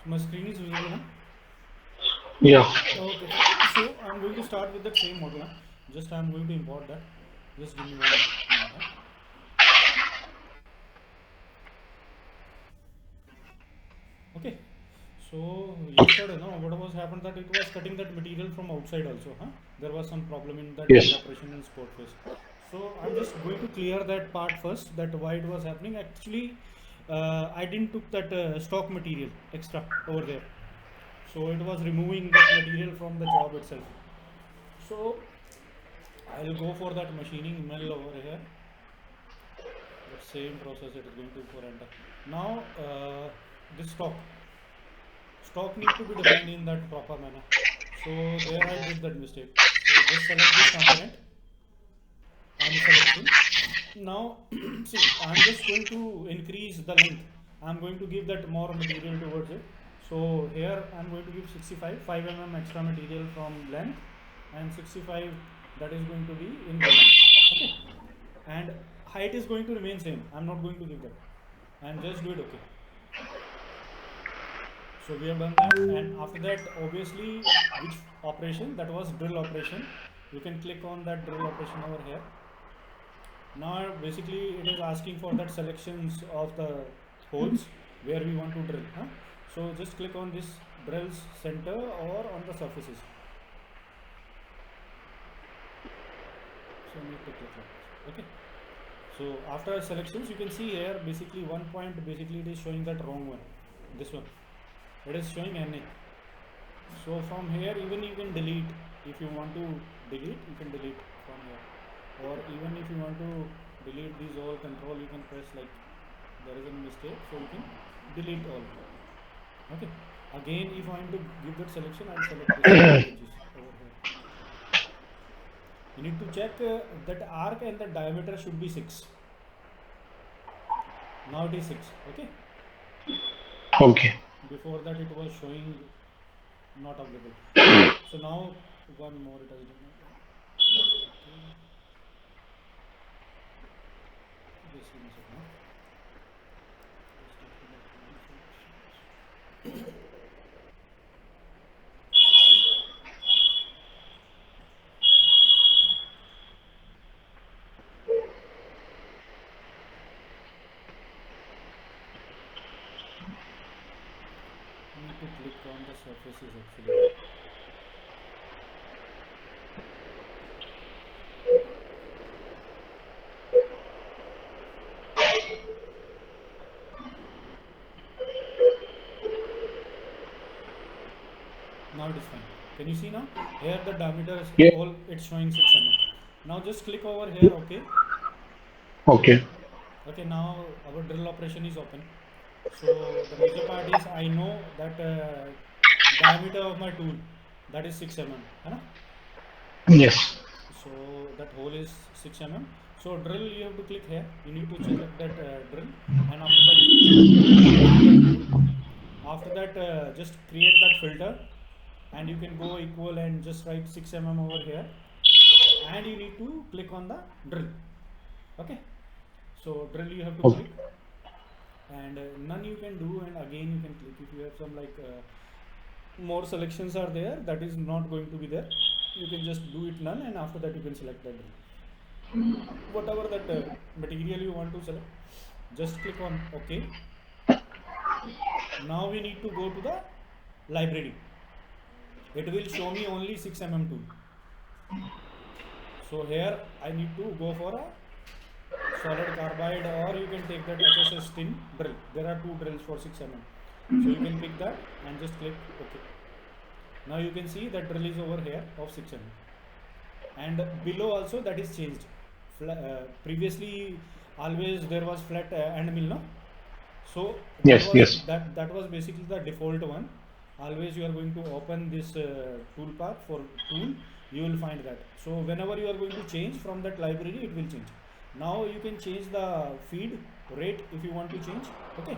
My screen is visible now. Yeah. Okay, so I'm going to start with that same model. Huh? Just I'm going to import that. Just give me 1 minute. Huh? Okay. So yesterday, no, what was happened that it was cutting that material from outside also. Huh? There was some problem in that drill Yes. operation in sport phase. So I'm just going to clear that part first. That why it was happening. Actually, I didn't took that stock material extra over there. So it was removing that material from the job itself. So I'll go for that machining mill over here. The same process it is going to for enter. Now this stock need to be defined in that proper manner. So there I did that mistake. So just select this component, unselect him. Now see, I'm just going to increase the length. I'm going to give that more material towards it. So here I'm going to give 65, 5 mm extra material from length, and 65 that is going to be in width. Okay, and height is going to remain same. I'm not going to give that, and just do it. Okay, so we have done that, and after that obviously which operation that was drill operation. You can click on that drill operation over here. Now basically it is asking for that selections of the holes where we want to drill. Huh? So just click on this drills center or on the surfaces. So need to click like this. Okay. So after selections you can see here basically one point basically it is showing that wrong one. This one. It is showing NA. So from here even you can delete. If you want to delete, you can delete from here. Or even if you want to delete these all control, you can press like there is a mistake, so you can delete all. Okay. Again, if I am to give that selection, I'll select this edges over here. You need to check that arc and the diameter should be 6. Now it is 6. Okay. Okay. Before that it was showing not available. Okay. So now one more it has done. Okay. Just give me a second. Just open that selections. You need to click on the surfaces actually. Now it is fine. Can you see now? Here the diameter is Yeah. all it's showing 6 mm. Now just click over here. Okay. Okay. Okay. Now our drill operation is open. So the major part is I know that diameter of my tool that is 6 mm. है ना? Yes. So that hole is 6 mm. So drill you have to click here. You need to select that drill, and after that you need to click that tool. After that just create that filter, and you can go equal and just write 6 mm over here, and you need to click on the drill. Okay, so drill you have to Okay. click, and none you can do, and again you can click if you have some like more selections are there that is not going to be there. You can just do it none, and after that you can select the drill whatever that material you want to select. Just click on OK. Now we need to go to the library. It will show me only 6 mm tool. So here I need to go for a solid carbide, or you can take that HSS tin drill. There are two drills for 6 mm. So you can pick that and just click OK. Now you can see that drill is over here of 6 mm, and below also that is changed. Previously always there was flat end mill, no? So that Yes. was Yes. that was basically the default one. Always you are going to open this toolpath for tool, you will find that. So whenever you are going to change from that library, it will change. Now you can change the feed rate if you want to change. Okay.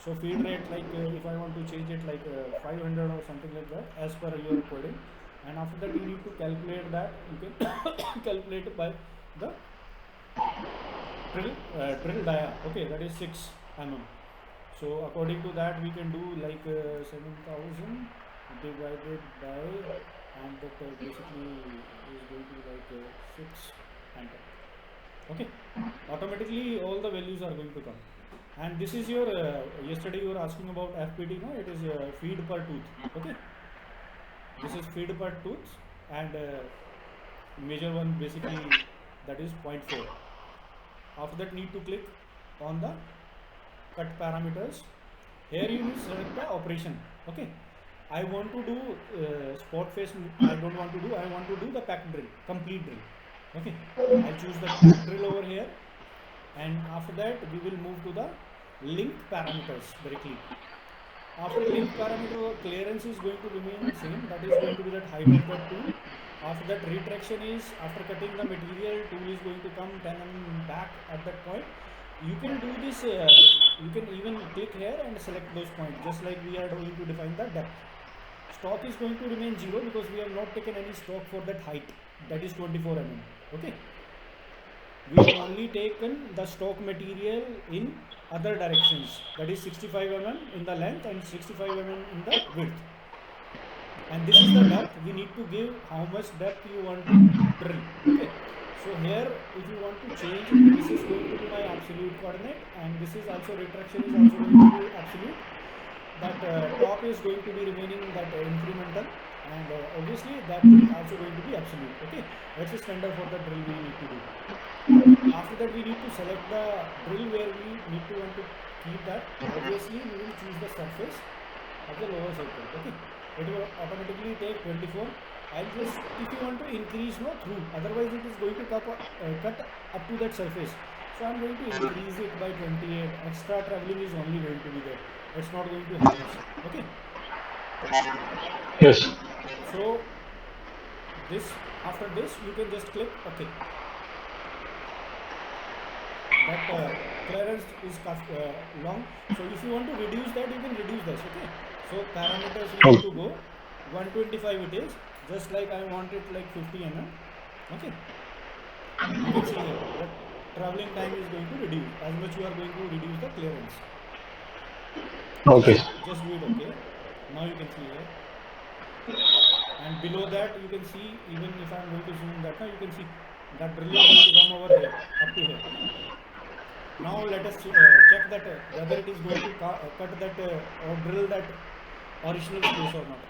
So feed rate like if I want to change it like 500 or something like that as per your coding, and after that you need to calculate that. You can calculate by the drill dia. Okay, that is 6 mm. So according to that we can do like 7,000 divided by, and that basically is going to be like 6 and 10. Okay, automatically all the values are going to come. And this is your yesterday you were asking about FPT, no? It is feed per tooth. Okay, this is feed per tooth, and major one basically that is 0.4. After that need to click on the cut parameters. Here you need to select the operation. Okay, I want to do spot face. I don't want to do. I want to do the pack drill, complete drill. Okay, I'll choose the pack drill over here, and after that we will move to the link parameters directly. After link parameter, clearance is going to remain same. That is going to be that height of that tool. After that, retraction is after cutting the material, tool is going to come 10 mm back at that point. You can do this. You can even click here and select those points, just like we are going to define the depth. Stock is going to remain 0 because we have not taken any stock for that height. That is 24 mm. Okay. We have only taken the stock material in other directions, that is 65 mm in the length and 65 mm in the width. And this is the depth. We need to give how much depth you want to drill. Okay, so here if you want to change, this is going to be my absolute coordinate, and this is also retraction is also going to be absolute. That top is going to be remaining that incremental, and obviously that is also going to be absolute. Okay, that's the standard for the drill we need to do. After that we need to select the drill where we need to want to keep that. Obviously we will choose the surface of the lower circle. Okay, it will automatically take 24. I'll just, if you want to increase no through, otherwise it is going to cut up to that surface. So I'm going to increase it by 28. Extra traveling is only going to be there. It's not going to help us. Okay. Yes. So this, after this you can just click OK. That clearance is long. So if you want to reduce that, you can reduce this. Okay. So parameters we need to go 125 it is, just like I want it like 50 mm. Okay. You can see here that traveling time is going to reduce as much you are going to reduce the clearance. Okay. Just do it. Okay. Now you can see here. And below that you can see, even if I am going to zoom that, now you can see that drill is going to come over here up to here. Now let us check that whether it is going to cut that or drill that original space or not.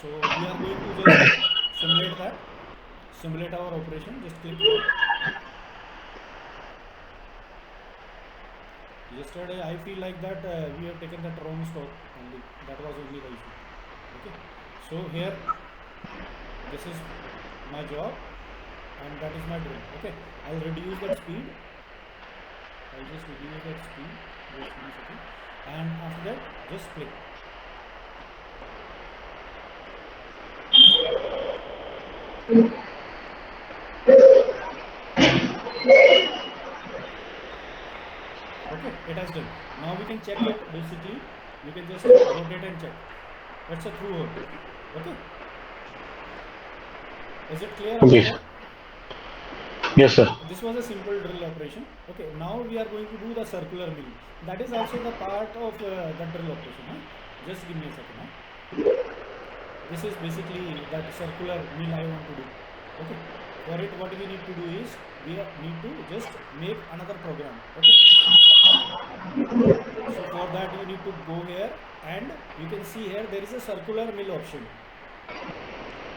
So we are going to just simulate that, simulate our operation. Just click here. Yesterday I feel like that we have taken that wrong stock only. That was only the issue. Okay. So here, this is my job and that is my drill. Okay. I'll reduce that speed. I'll just reduce that speed. Just give me a second. And after that, just click. Okay, it has done. Now we can check it. Basically, you can just rotate and check. That's a through hole. Okay. Is it clear? Okay. Yes, sir. This was a simple drill operation. Okay, now we are going to do the circular milling. That is also the part of the drill operation. Huh? Just give me a second. Huh? This is basically that circular mill I want to do. Okay. For it, what we need to do is we need to just make another program. Okay. So for that you need to go here, and you can see here there is a circular mill option.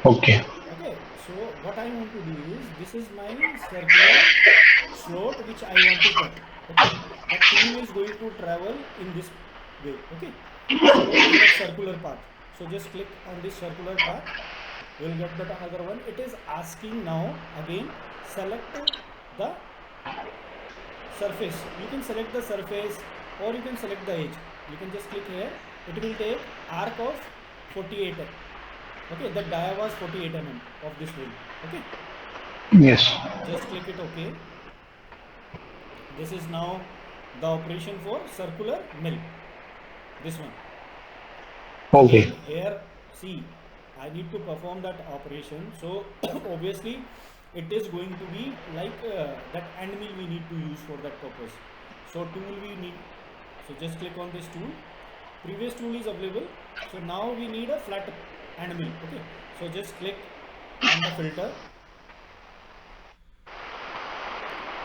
Okay. Okay, so what I want to do is, this is my circular slot which I want to cut. Okay, the tool is going to travel in this way. Okay, so in that circular path. So just click on this circular path. You will get that another one. It is asking now again, select the surface. You can select the surface or you can select the edge. You can just click here. It will take arc of 48. Okay, the dia was 48 mm of this drill. Okay. Yes. Just click it OK. This is now the operation for circular mill. This one. Okay. Again, here, see, I need to perform that operation. So obviously, it is going to be like that end mill we need to use for that purpose. So tool we need So just click on this tool. Previous tool is available. So now we need a flat end mill. Okay. So just click on the filter.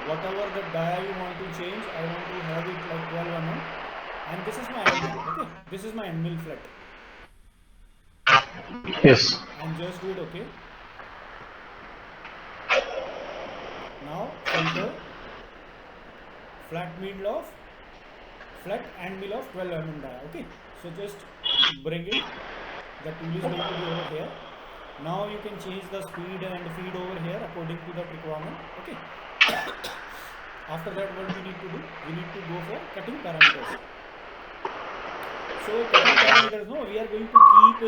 Whatever the dia you want to change, I want to have it like 12 mm. And this is my end mill. Okay. This is my end mill flat. Yes. And just do it. Okay. Now filter flat end mill of 12 mm dia. Okay. So just bring it. The tool is going to be over here. Now you can change the speed and feed over here according to the requirement. Okay. After that, what we need to do? We need to go for cutting parameters. So cutting parameters, no, we are going to keep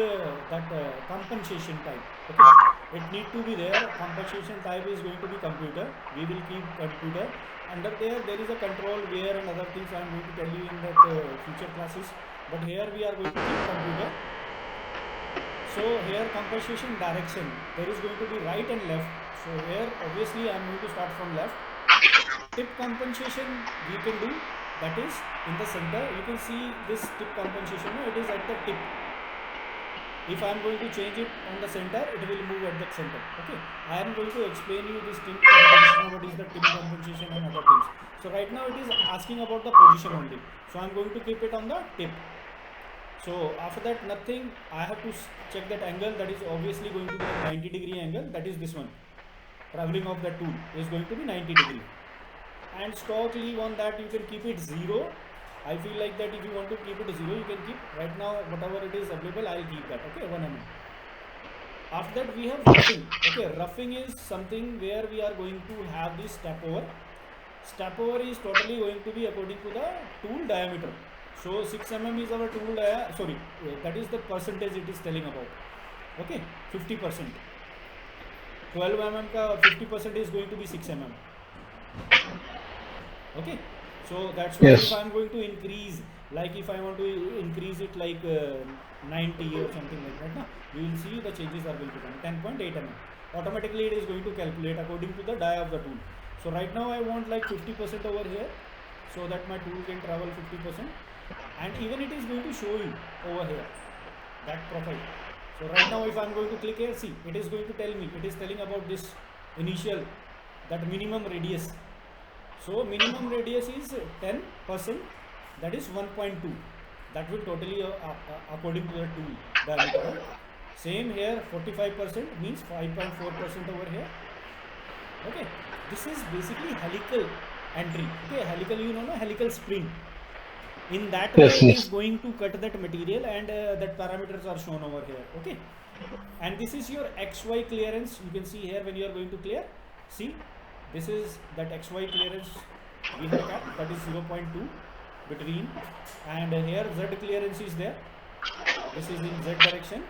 that compensation type. Okay. It need to be there. Compensation type is going to be computer. We will keep computer. Under there is a control where and other things I am going to tell you in that future classes. But here we are going to keep computer. So here compensation direction, there is going to be right and left. So here obviously I am going to start from left. Tip compensation we can do, that is in the center. You can see this tip compensation, no, it is at the tip. If I am going to change it on the center, it will move at the center. Okay, I am going to explain you this tip compensation, what is the tip compensation and other things. So right now it is asking about the position only. So I am going to keep it on the tip. So after that nothing, I have to check that angle, that is obviously going to be a 90-degree angle, that is this one. Traveling of the tool is going to be 90 degree. And stock leave on that you can keep it 0. I feel like that if you want to keep it 0, you can keep. Right now whatever it is available, I'll keep that. Okay, 1 mm. After that we have roughing. Okay, roughing is something where we are going to have this step over. Step over is totally going to be according to the tool diameter. So 6 mm is our tool sorry, that is the percentage it is telling about. Okay, 50%. 12 mm ka 50% is going to be 6 mm. Okay, so that's why Yes. if I am going to increase, like if I want to increase it like 90 or something like that, you will see the changes are going to come. 10.8 mm. Automatically it is going to calculate according to the dia of the tool. So right now I want like 50% over here, so that my tool can travel 50%. And even it is going to show you over here that profile. So right now if I am going to click here, see, it is going to tell me, it is telling about this initial, that minimum radius. So minimum radius is 10%, that is 1.2. That will totally according to the tool diameter. Same here, 45% means 5.4% over here. Okay, this is basically helical entry. Okay, helical, you know, helical spring. In that way Yes, it yes. is going to cut that material, and that parameters are shown over here. Okay, and this is your XY clearance. You can see here when you are going to clear, see, this is that XY clearance we have kept, that is 0.2 between, and here Z clearance is there. This is in Z direction,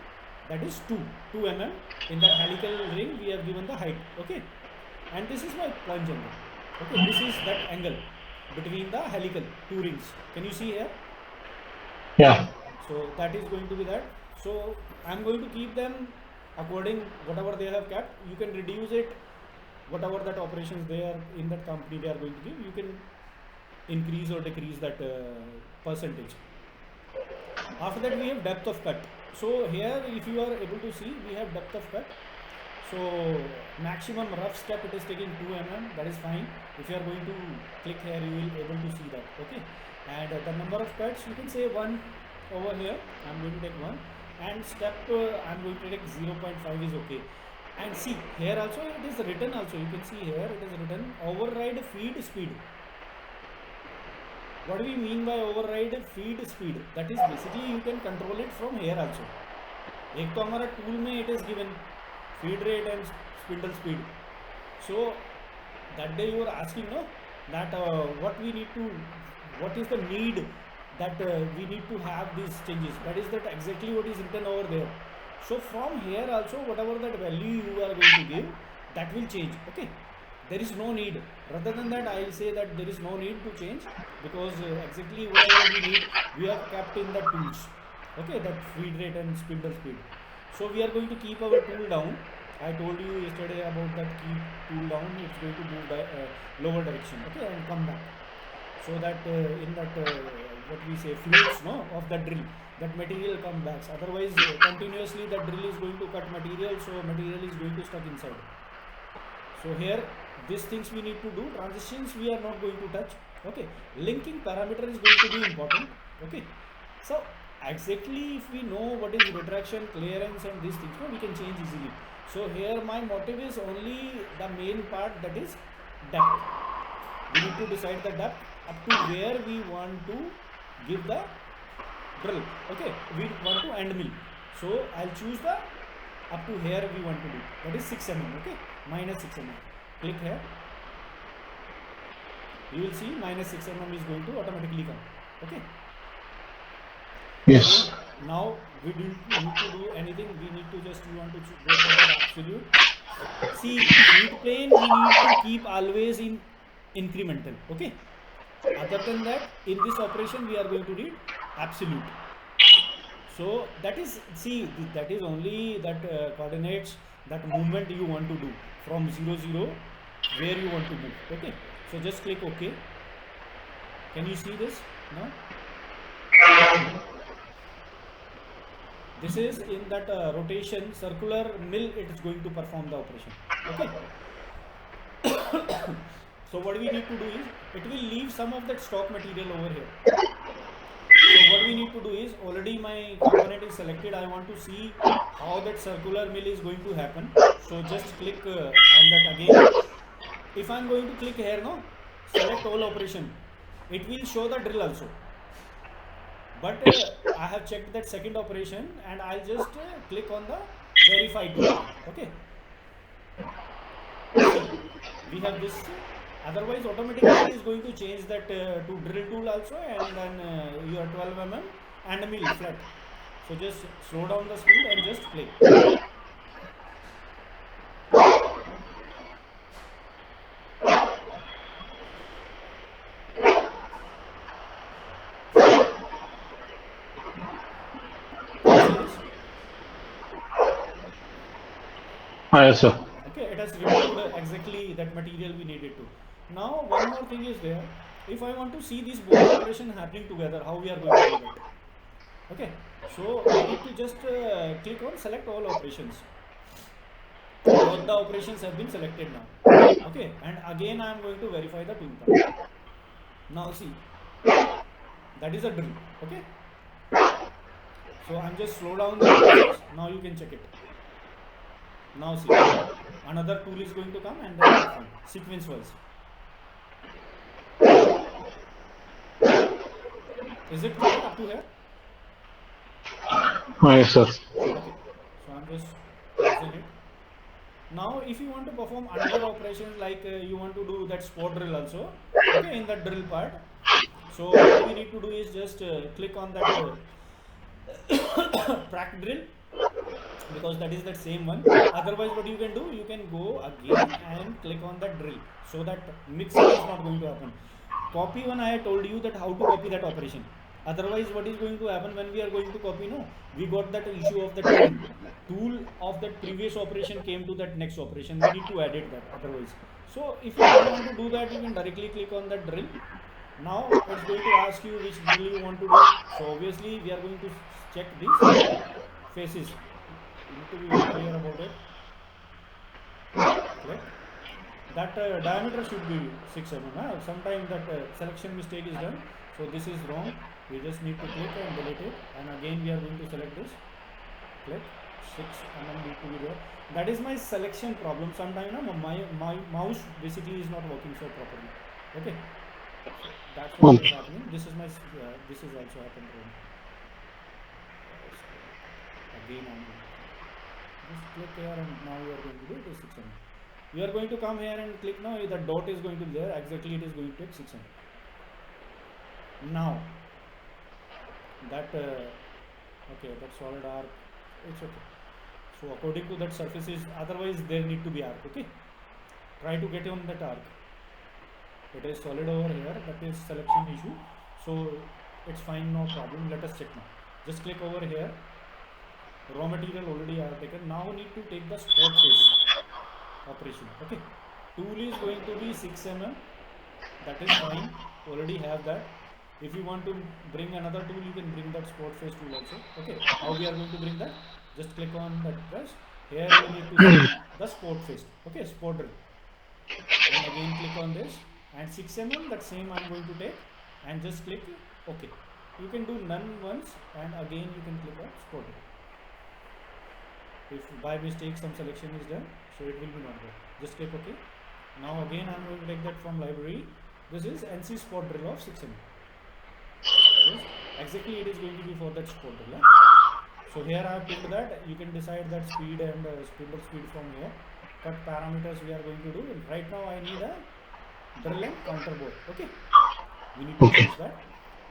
that is 2 mm. In that helical ring we have given the height. Okay, and this is my plunge angle. Okay, this is that angle between the helical two rings. Can you see here? Yeah. So that is going to be that. So I am going to keep them according whatever they have kept. You can reduce it, whatever that operations they are in that company they are going to give. You can increase or decrease that percentage. After that we have depth of cut. So here if you are able to see, we have depth of cut. So maximum rough step it is taking 2 mm, that is fine. If you are going to click here, you will able to see that. Okay, and the number of cuts you can say 1 over here. I am going to take 1, and step I am going to take 0.5 is okay. And see here also it is written also. You can see here it is written override feed speed. What do we mean by override feed speed? That is basically you can control it from here also. एक तो हमारा tool में it is given feed rate and spindle speed. So that day you were asking, no, that what we need to, what is the need that we need to have these changes. That is that exactly what is written over there. So from here also whatever that value you are going to give, that will change. Okay, there is no need. Rather than that, I will say that there is no need to change, because exactly whatever we need we have kept in the tools. Okay, that feed rate and spindle speed. So we are going to keep our tool down. I told you yesterday about that, keep tool down, it's going to move lower direction. Okay, and come back, so that in that what we say, fluids, no, of the drill, that material come back. Otherwise, continuously the drill is going to cut material, so material is going to stuck inside. So here, these things we need to do. Transitions we are not going to touch. Okay, linking parameter is going to be important. Okay, so exactly if we know what is retraction, clearance, and these things, no, we can change easily. So here my motive is only the main part, that is depth. We need to decide the depth up to where we want to give the drill. Okay, we want to end mill. So I'll choose the up to here we want to do, that is 6 mm. Okay, minus 6 mm. Click here. You will see minus 6 mm is going to automatically come. Okay. Yes. So now we don't need to do anything. We need to just, we want to go for the absolute. See, fluid plane we need to keep always in incremental. Okay. Other than that, in this operation we are going to read absolute. So that is, see, that is only that coordinates that movement you want to do from 0 0 where you want to move. Okay. So just click OK. Can you see this now? This is in that rotation circular mill, it is going to perform the operation. Okay. So what we need to do is, it will leave some of that stock material over here. So what we need to do is, already my component is selected. I want to see how that circular mill is going to happen. So just click on that again. If I am going to click here, no, select all operation, it will show the drill also. But I have checked that second operation, and I'll just click on the verify tool. Okay. So we have this. Otherwise, automatically it is going to change that to drill tool also, and then your 12 mm and mill flat. So just slow down the speed and just play. Yes, sir. Okay, it has removed exactly that material we needed to. Now one more thing is there. If I want to see these both operations happening together, how we are going to do that? Okay, so we need to just click on select all operations. Both the operations have been selected now. Okay, and again I am going to verify the toolpath. Now see, that is a drill. Okay, so I'm just slow down the process. Now you can check it. Now see, another tool is going to come and then perform sequence wise. Is it clear up to here? Yes, sir. Okay, so I'm just closing it. Now if you want to perform another operations, like you want to do that spot drill also, okay, in the drill part, so what we need to do is just click on that track drill, because that is that same one. Otherwise what you can do, you can go again and click on that drill, so that mixing is not going to happen. Copy one, I had told you that how to copy that operation. Otherwise what is going to happen when we are going to copy, no, we got that issue of the tool of that previous operation came to that next operation, we need to edit that otherwise. So if you don't want to do that, you can directly click on that drill. Now it's going to ask you which drill you want to do. So obviously we are going to check these faces. You need to be very clear about it. Correct? That diameter should be 6 mm. Sometimes that selection mistake is done. So this is wrong. We just need to click and delete it. And again we are going to select this. Click. 6 mm need to be there. That is my selection problem. Sometimes my mouse basically is not working so properly. Okay. That's what is happening. This is my this is also happened wrong. Again just click here, and now you are going to do it is 6 mm. You are going to come here and click now, the dot is going to be there, exactly it is going to take 6 mm. Now that okay, that solid arc, it's okay. So according to that surfaces, otherwise there need to be arc. Okay, try to get on that arc. It is solid over here, that is selection issue, so it's fine, no problem. Let us check now. Just click over here. Raw material already I have taken. Now need to take the spot face operation. Okay, tool is going to be 6 mm. That is fine. Already have that. If you want to bring another tool, you can bring that sport face tool also. Okay, how we are going to bring that? Just click on that brush. Here you need to see the sport face. Okay, sport drill, and again click on this, and 6 mm, that same I am going to take, and just click OK. You can do none once, and again you can click on sport drill. If by mistake some selection is done, so it will be not there. Just click OK. Now again I am going to take that from library. This is NC spot drill of 6 mm. Yes, exactly it is going to be for that spot drill. So here I have picked that. You can decide that speed and spindle speed from here. What parameters we are going to do. Right now I need a drill and counter bore. Okay, we need to Okay. choose that.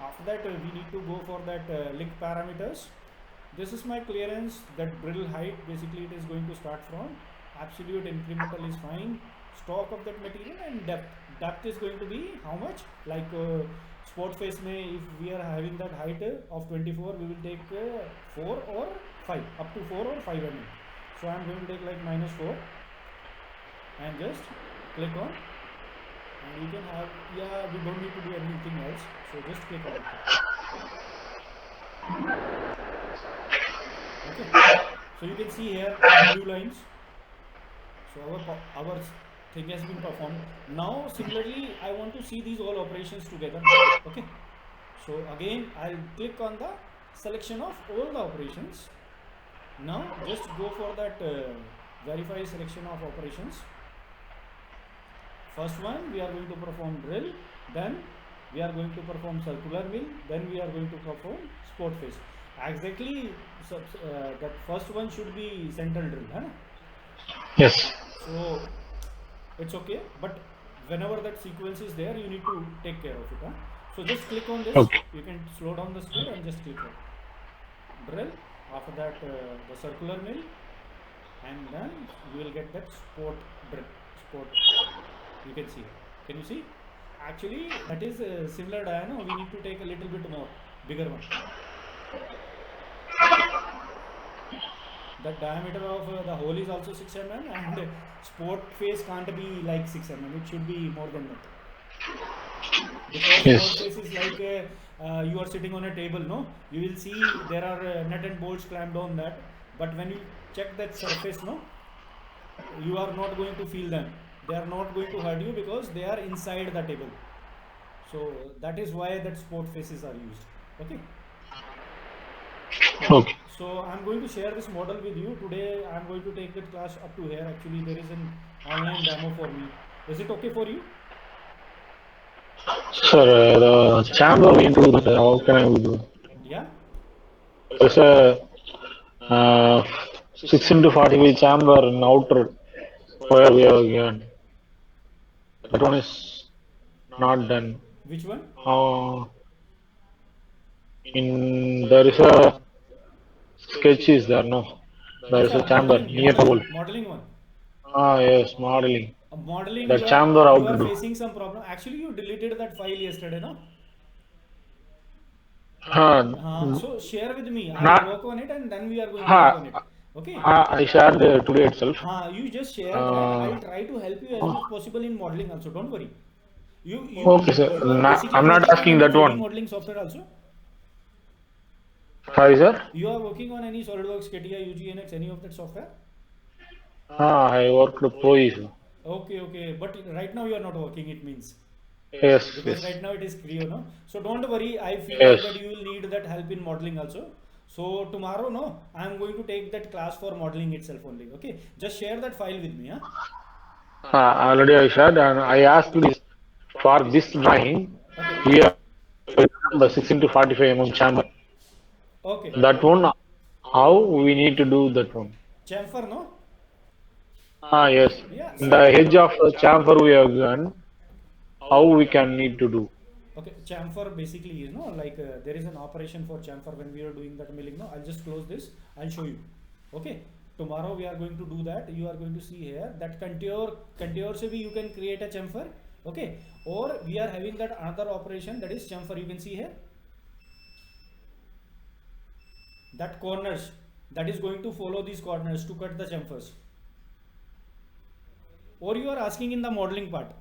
After that we need to go for that link parameters. This is my clearance. That drill height, basically it is going to start from absolute incremental is fine, stock of that material, and depth is going to be how much, like sport face may, if we are having that height of 24, we will take 4 or 5, up to 4 or 5 mm. So I am going to take like -4 and just click on, and you can have, yeah, we don't need to do anything else, so just click on it. Okay, so you can see here blue lines. So our thing has been performed. Now similarly I want to see these all operations together now. Okay, so again I'll click on the selection of all the operations. Now just go for that verify selection of operations. First one we are going to perform drill, then we are going to perform circular mill, then we are going to perform sport face. Exactly, that first one should be central drill, huh? Yes. So it's okay, but whenever that sequence is there, you need to take care of it. Huh? So just click on this. Okay. You can slow down the speed and just click on drill. After that, the circular mill, and then you will get that sport drill. Sport. You can see. Can you see? Actually, that is similar diagram. We need to take a little bit more, bigger one. The diameter of the hole is also 6 mm, and sport face can't be like 6 mm. It should be more than that. Because Yes. sport face is like you are sitting on a table, no? You will see there are nut and bolts clamped on that. But when you check that surface, no, you are not going to feel them. They are not going to hurt you because they are inside the table. So that is why that sport faces are used. Okay. Okay. So I'm going to share this model with you. Today I'm going to take that class up to here. Actually there is an online demo for me. Is it okay for you? Sir, the chamber we do that. How can I do? Yeah? There's a 6 into 45 chamber in outer where we are given. That one is not done. Which one? In there is a sketch is there, no? There is a Acha, chamber near the wall. modeling one. Yes, modeling. Modeling, The chamber how you to are do. facing some problem. Actually, you deleted that file yesterday, no? Uh, So share with me. I will not, work on it, and then we are going to work on it. Okay? I shared today itself. You just share that. I'll Uh, try to help you as much possible in modeling also. Don't worry. okay, sir. You are basically I'm not working on asking any that 3D one. modeling software also? Sorry, sir. You are working on any SolidWorks, CATD, UGNX, any of that software? I worked Pro. Okay. But right now you are not working, it means. Yes, Because yes, right now it is Creo, no? So don't worry, I feel like yes. that you will need that help in modeling also. So tomorrow, no, I am going to take that class for modeling itself only. Okay, just share that file with me. Huh? Already I shared and I asked this for this drawing. Okay. We have the 6 into 45 chamber. Okay. That one, how we need to do that one? Chamfer, no? Yes. Yeah, The see. edge of the chamber we have done. How we can need to do? Okay, chamfer basically is, no, like there is an operation for chamfer when we are doing that milling, no? I'll just close this, I'll show you. Okay, tomorrow we are going to do that. You are going to see here that contour se bhi you can create a chamfer. Okay, or we are having that another operation, that is chamfer. You can see here that corners, that is going to follow these corners to cut the chamfers. Or you are asking in the modeling part.